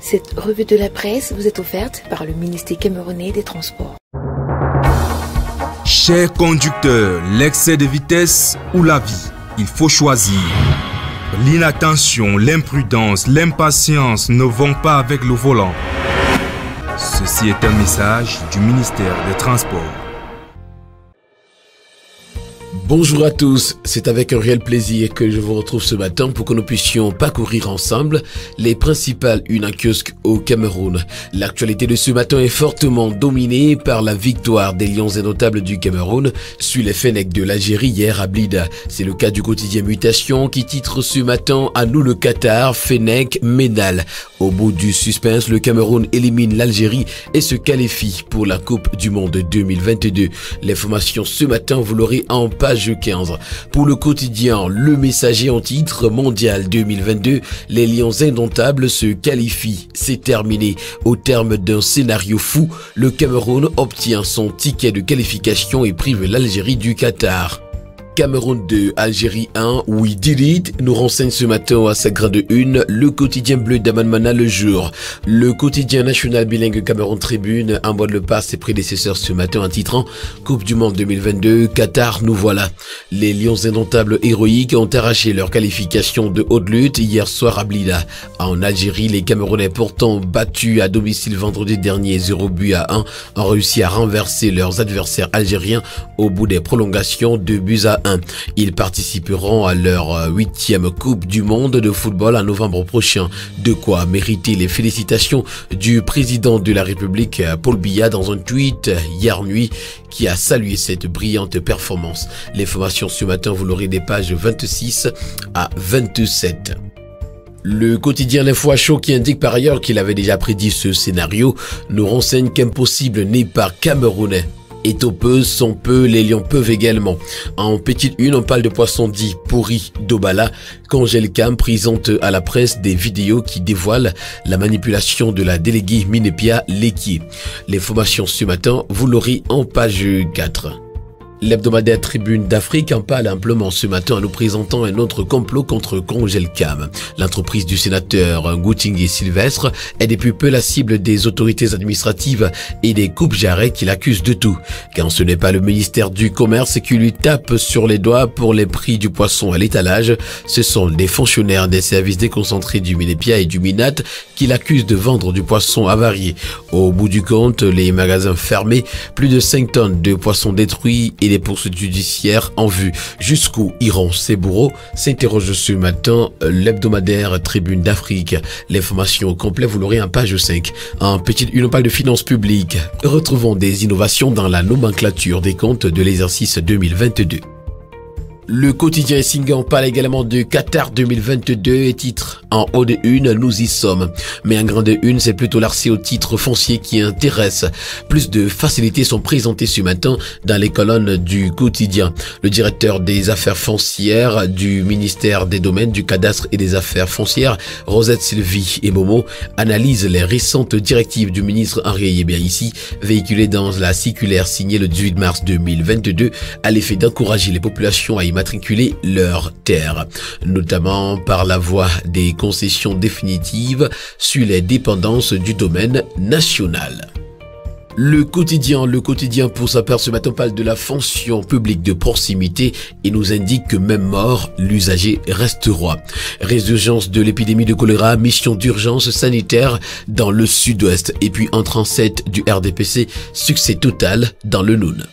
Cette revue de la presse vous est offerte par le ministère camerounais des Transports. Chers conducteurs, l'excès de vitesse ou la vie, il faut choisir. L'inattention, l'imprudence, l'impatience ne vont pas avec le volant. Ceci est un message du ministère des Transports. Bonjour à tous, c'est avec un réel plaisir que je vous retrouve ce matin pour que nous puissions parcourir ensemble les principales unes en kiosque au Cameroun. L'actualité de ce matin est fortement dominée par la victoire des Lions indomptables du Cameroun sur les Fennecs de l'Algérie hier à Blida. C'est le cas du quotidien Mutation qui titre ce matin « À nous le Qatar, Fennec, Ménal ». Au bout du suspense, le Cameroun élimine l'Algérie et se qualifie pour la Coupe du Monde 2022. L'information ce matin, vous l'aurez en page 15. Pour le quotidien, le Messager en titre mondial 2022, les Lions indomptables se qualifient. C'est terminé. Au terme d'un scénario fou, le Cameroun obtient son ticket de qualification et prive l'Algérie du Qatar. Cameroun 2, Algérie 1, we did it, nous renseigne ce matin à sa grande une, le quotidien bleu d'Amanmana le jour. Le quotidien national bilingue Cameroun Tribune emboîte le pas à ses prédécesseurs ce matin en titrant Coupe du Monde 2022, Qatar, nous voilà. Les Lions indomptables héroïques ont arraché leur qualification de haute lutte hier soir à Blida. En Algérie, les Camerounais pourtant battus à domicile vendredi dernier 0-1 ont réussi à renverser leurs adversaires algériens au bout des prolongations de buts à 1. Ils participeront à leur 8e Coupe du Monde de football en novembre prochain. De quoi mériter les félicitations du président de la République, Paul Biya, dans un tweet hier nuit qui a salué cette brillante performance. L'information ce matin, vous l'aurez des pages 26 à 27. Le quotidien L'Info à chaud, qui indique par ailleurs qu'il avait déjà prédit ce scénario, nous renseigne qu'impossible n'est pas camerounais. Étoppeuse sont peu, les lions peuvent également. En petite une, on parle de poissons dits pourris d'Obala. Congelcam présente à la presse des vidéos qui dévoilent la manipulation de la déléguée Minepia Lequier. L'information ce matin, vous l'aurez en page 4. L'hebdomadaire Tribune d'Afrique en parle amplement ce matin en nous présentant un autre complot contre Congelcam. L'entreprise du sénateur Ngoutingue Sylvestre est depuis peu la cible des autorités administratives et des coupes-jarrets qui l'accusent de tout. Quand ce n'est pas le ministère du Commerce qui lui tape sur les doigts pour les prix du poisson à l'étalage, ce sont des fonctionnaires des services déconcentrés du Minepia et du Minat qui l'accusent de vendre du poisson avarié. Au bout du compte, les magasins fermés, plus de 5 tonnes de poissons détruits et des poursuites judiciaires en vue. Jusqu'où iront ces bourreaux, s'interroge ce matin l'hebdomadaire Tribune d'Afrique. L'information au complet, vous l'aurez en page 5. En petite une, on parle de finances publiques. Retrouvons des innovations dans la nomenclature des comptes de l'exercice 2022. Le quotidien Essinga parle également de Qatar 2022 et titre en haut de une, nous y sommes. Mais en grande une, c'est plutôt l'accès au titre foncier qui intéresse. Plus de facilités sont présentées ce matin dans les colonnes du quotidien. Le directeur des affaires foncières du ministère des Domaines, du Cadastre et des Affaires foncières, Rosette Sylvie et Momo, analyse les récentes directives du ministre Henri Yebia-Issi, véhiculées dans la circulaire signée le 18 mars 2022 à l'effet d'encourager les populations à immatriculer leurs terres, notamment par la voie des concessions définitives sur les dépendances du domaine national. Le quotidien pour sa part ce matin parle de la fonction publique de proximité et nous indique que même mort, l'usager reste roi. Résurgence de l'épidémie de choléra, mission d'urgence sanitaire dans le sud-ouest et puis en transit du RDPC, succès total dans le Noun.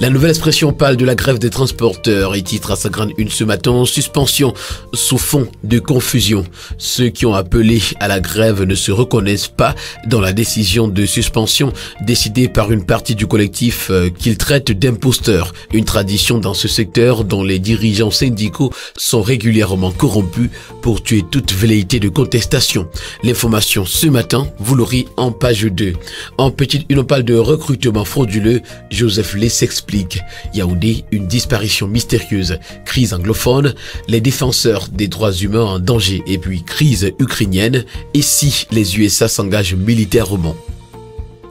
La nouvelle expression parle de la grève des transporteurs et titre à sa grande une ce matin, suspension sous fond de confusion. Ceux qui ont appelé à la grève ne se reconnaissent pas dans la décision de suspension décidée par une partie du collectif qu'ils traitent d'imposteurs. Une tradition dans ce secteur dont les dirigeants syndicaux sont régulièrement corrompus pour tuer toute velléité de contestation. L'information ce matin, vous l'aurez en page 2. En petite une, on parle de recrutement frauduleux. Joseph Lé s'explique. Yaoundé, une disparition mystérieuse. Crise anglophone, les défenseurs des droits humains en danger et puis crise ukrainienne. Et si les USA s'engagent militairement?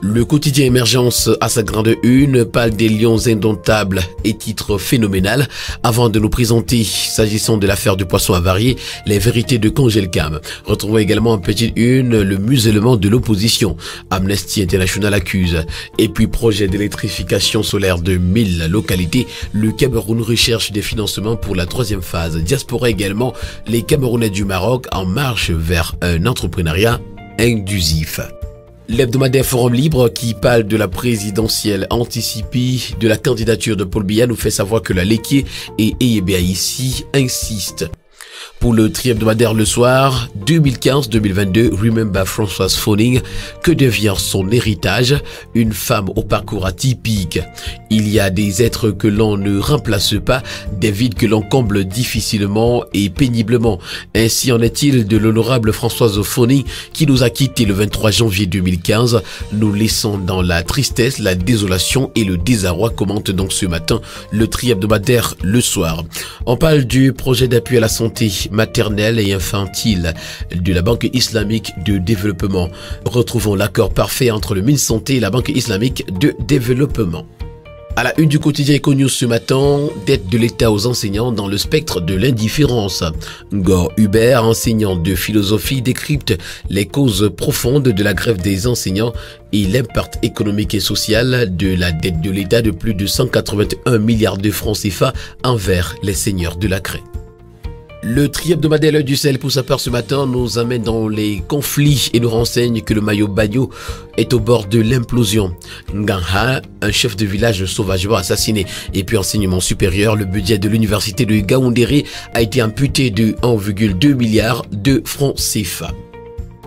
Le quotidien Émergence à sa grande une parle des lions indomptables et titre phénoménal avant de nous présenter, s'agissant de l'affaire du poisson avarié, les vérités de Congelcam. Retrouvons également en petite une le musellement de l'opposition. Amnesty International accuse. Et puis projet d'électrification solaire de 1000 localités. Le Cameroun recherche des financements pour la 3e phase. Diaspora également, les Camerounais du Maroc en marche vers un entrepreneuriat inclusif. L'hebdomadaire Forum Libre qui parle de la présidentielle anticipée de la candidature de Paul Biya nous fait savoir que la Léquier et EYBA ici insistent. Pour le tri-hebdomadaire Le Soir, 2015-2022, Remember Françoise Phoning, que devient son héritage? Une femme au parcours atypique. Il y a des êtres que l'on ne remplace pas, des vides que l'on comble difficilement et péniblement. Ainsi en est-il de l'honorable Françoise Phoning qui nous a quittés le 23 janvier 2015, nous laissant dans la tristesse, la désolation et le désarroi, commente donc ce matin le tri-hebdomadaire Le Soir. On parle du projet d'appui à la santé maternelle et infantile de la Banque islamique de développement. Retrouvons l'accord parfait entre le MinSanté et la Banque islamique de développement. À la une du quotidien Econews ce matin, dette de l'État aux enseignants dans le spectre de l'indifférence. Ngor Hubert, enseignant de philosophie, décrypte les causes profondes de la grève des enseignants et l'impact économique et social de la dette de l'État de plus de 181 milliards de francs CFA envers les seigneurs de la craie. Le tri-hebdomadaire L'Œil du Sahel pour sa part ce matin nous amène dans les conflits et nous renseigne que le Mayo Bagno est au bord de l'implosion. Ngangha, un chef de village sauvagement assassiné. Et puis enseignement supérieur, le budget de l'université de Gaoundéré a été amputé de 1,2 milliard de francs CFA.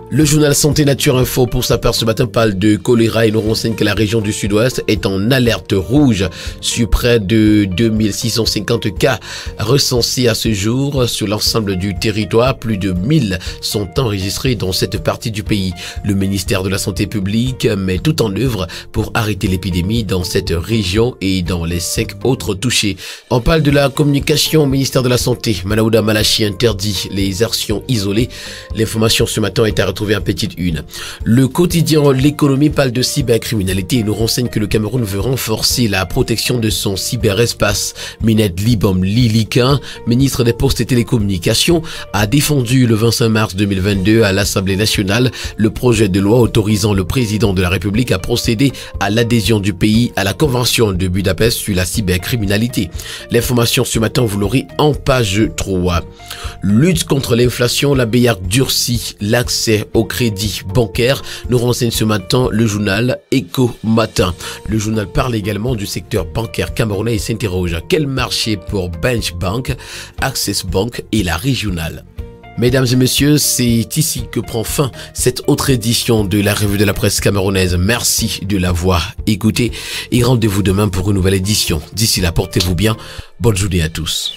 Le journal Santé Nature Info pour sa part ce matin parle de choléra et nous renseigne que la région du Sud-Ouest est en alerte rouge sur près de 2650 cas recensés à ce jour sur l'ensemble du territoire. Plus de 1000 sont enregistrés dans cette partie du pays. Le ministère de la Santé publique met tout en œuvre pour arrêter l'épidémie dans cette région et dans les 5 autres touchés. On parle de la communication au ministère de la Santé. Manaouda Malachi interdit les actions isolées. L'information ce matin est à retrouver en petite une. Le quotidien L'économie parle de cybercriminalité et nous renseigne que le Cameroun veut renforcer la protection de son cyberespace. Minette Libom Lilikin, ministre des Postes et Télécommunications, a défendu le 25 mars 2022 à l'Assemblée nationale le projet de loi autorisant le président de la République à procéder à l'adhésion du pays à la Convention de Budapest sur la cybercriminalité. L'information ce matin, vous l'aurez en page 3. Lutte contre l'inflation, la BIAC durcit l'accès au crédit bancaire, nous renseigne ce matin le journal Éco Matin. Le journal parle également du secteur bancaire camerounais et s'interroge: quel marché pour Bench Bank, Access Bank et la régionale? Mesdames et messieurs, c'est ici que prend fin cette autre édition de la revue de la presse camerounaise. Merci de l'avoir écouté et rendez-vous demain pour une nouvelle édition. D'ici là, portez-vous bien. Bonne journée à tous.